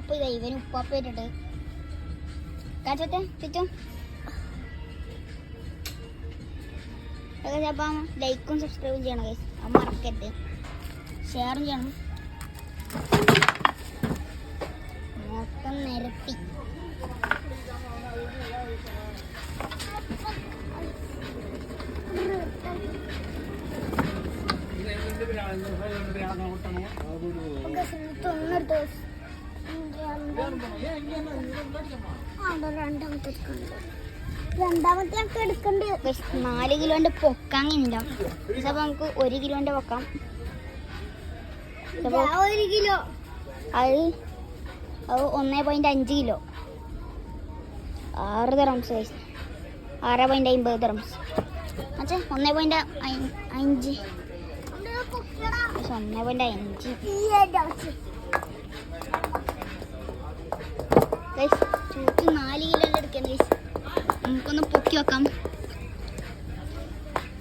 ഉപ്പാപ്പ ഇതാ ഇവന് ഉപ്പാപ്പ ഇട്ടിട്ട് കാറ്റത്തെ ചുറ്റും അപ്പം ലൈക്കും സബ്സ്ക്രൈബും ചെയ്യണം ഗൈസ്. അത് മറക്കരുത്. ഷെയറും ചെയ്യണം. മൊത്തം നിരത്തി രണ്ടാമത്തെ എടുക്കണ്ട്. 4 കിലോന്റെ പൊക്കാൻ ഉണ്ടാവും. അപ്പൊ നമുക്ക് 1 കിലോന്റെ പൊക്കാം. 1 കിലോ അത് 1.5 കിലോ 6 ദിർഹംസ് 6.50 ദിർഹംസ്. 1.5 ചൂറ്റ് 4 കിലോ എടുക്കാൻ നമുക്കൊന്ന് പൊക്കി വെക്കാം.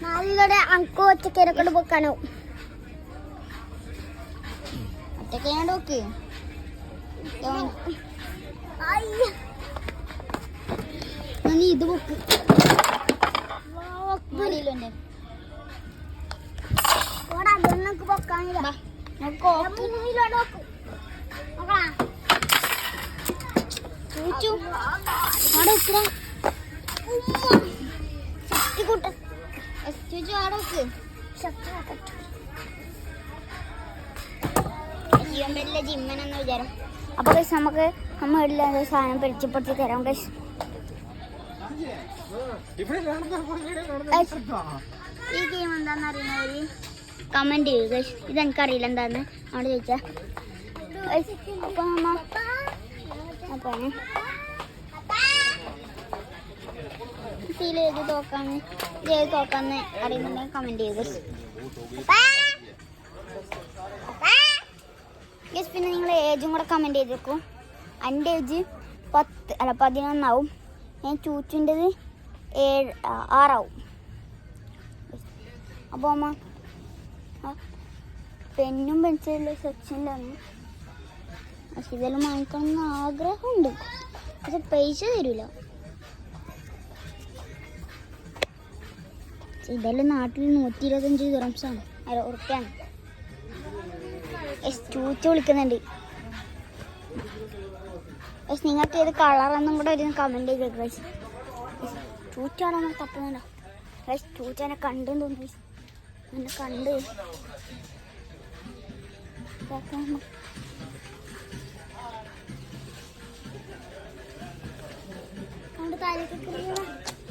4 കിലോയുടെ അങ്കോ ഒറ്റക്കേനൊക്കെ പൊക്കാനോ ഒറ്റക്കേനോട് നോക്ക്. നീ ഇത് പൊക്ക്. 4 കിലോന്റെ പൊക്കാനില്ല. ജിമ്മനെന്ന് വിചാരം. അപ്പൊ നമുക്ക് നമ്മ സാധനം പരിചയപ്പെടുത്തി തരാം. ഈ ഗെയിം എന്താന്ന് അറിയുന്നവര് കമന്റ് ചെയ്യൂ. ഇതെനിക്കറിയില്ല എന്താന്ന് അവിടെ ചോദിച്ചാ. അപ്പൊ ഏത് തോക്കാന്ന് അറിയുന്നുണ്ടെങ്കിൽ കമന്റ് ചെയ്തു. പിന്നെ നിങ്ങൾ ഏജും കൂടെ കമന്റ് ചെയ്തേക്കും. എൻ്റെ ഏജ് 11 ആവും. ഞാൻ ചൂച്ചിൻ്റെത് 6 ആവും. അപ്പോൾ അമ്മ പെന്നും പെൻസിലും സെക്ഷനിലാണ്. പക്ഷെ ഇതെല്ലാം വാങ്ങിക്കണമെന്ന് ആഗ്രഹമുണ്ട്. പക്ഷെ പൈസ തരൂല. ഇതെല്ലാം നാട്ടിൽ 125 ദിർഹംസാണ്. ഉറുപ്പ്യാണ്. ചൂച്ച് വിളിക്കുന്നുണ്ട്. പക്ഷെ നിങ്ങൾക്ക് ഏത് കളറെന്നും കൂടെ ഒരു കമന്റ് ചെയ്തേക്കും. ചൂച്ചാണോ തപ്പുന്നുണ്ടോ? ചൂച്ചനെ കണ്ടെന്ന് തോന്നി. എന്നെ കണ്ട്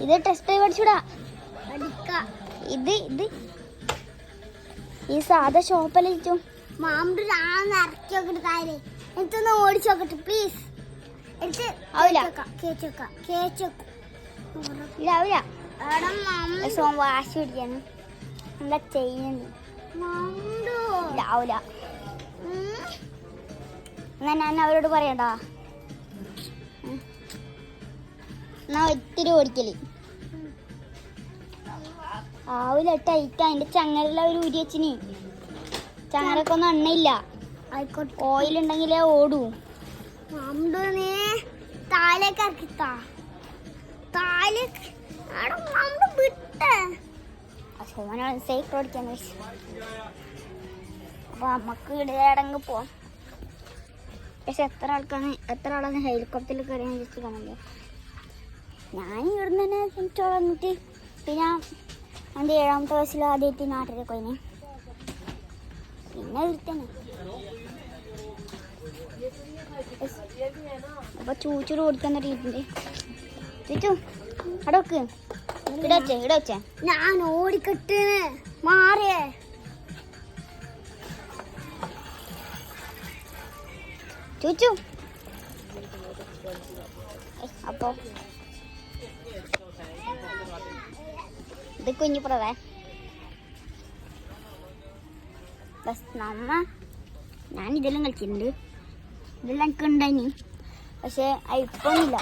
ഇത് ടെസ്റ്റ് ആയി പഠിച്ചൂടാ. ഇത് ഈ സാധാ ഷോപ്പല്ലേ മാമിട്ട് ഇറക്കി നോക്കിട്ട് താഴെ എനിക്കൊന്ന് ഓടിച്ചു നോക്കട്ടെ പ്ലീസ്. വാശി പിടിക്കാണ്. എന്താ ചെയ്യുന്നു രാവില. എന്നാ ഞാൻ അവരോട് പറയണ്ടാ. എന്നാ ഒത്തിരി ഓടിക്കല് ആവില്ല. ടൈറ്റ് അതിന്റെ ചങ്ങലെല്ലാം ഒരു ഊരി വെച്ചിന്. ചങ്ങലൊക്കെ ഒന്നും എണ്ണയില്ല. ഓയിലുണ്ടെങ്കിലേ ഓടൂ. താലേക്ക് ഇറക്കിത്താ. സൈക്കിൾ ഓടിക്കാൻ. അപ്പൊ നമ്മക്ക് ഇടങ്ങ് പോവാം. പക്ഷെ എത്ര ആളാണ് ഹെലികോപ്റ്ററിൽ കയറി ജസ്റ്റ് കാണുന്നത്. ഞാൻ ഇവിടുന്ന് തന്നെ ശ്രമിച്ചോളാം. എന്നിട്ട് പിന്നെ എൻ്റെ 7ാമത്തെ വയസ്സിൽ ആദ്യമായിട്ട് നാട്ടിലേക്ക് പോയിന്. പിന്നെ തന്നെ അപ്പൊ ചൂച്ചൂട് ഓടിക്കാൻ തുടങ്ങിയിട്ടുണ്ട്. ചുറ്റു അവിടെ വെക്ക്. ഇവിടെ വെച്ചേ ഞാൻ ഓടിക്കട്ട് മാറിയേ. ചൂച്ചു അപ്പൊ ഇത് കുഞ്ഞിപ്പുറവേ ഞാൻ ഇതെല്ലാം കളിച്ചിട്ടുണ്ട്. ഇതെല്ലാം എനിക്ക് ഉണ്ടായിനി. പക്ഷെ ഇപ്പൊന്നുമില്ല.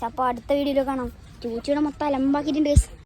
അപ്പോൾ അടുത്ത വീഡിയോയിൽ കാണാം. ചൂച്ചിയുടെ മൊത്തം അലമ്പാക്കിയിട്ടുണ്ട്.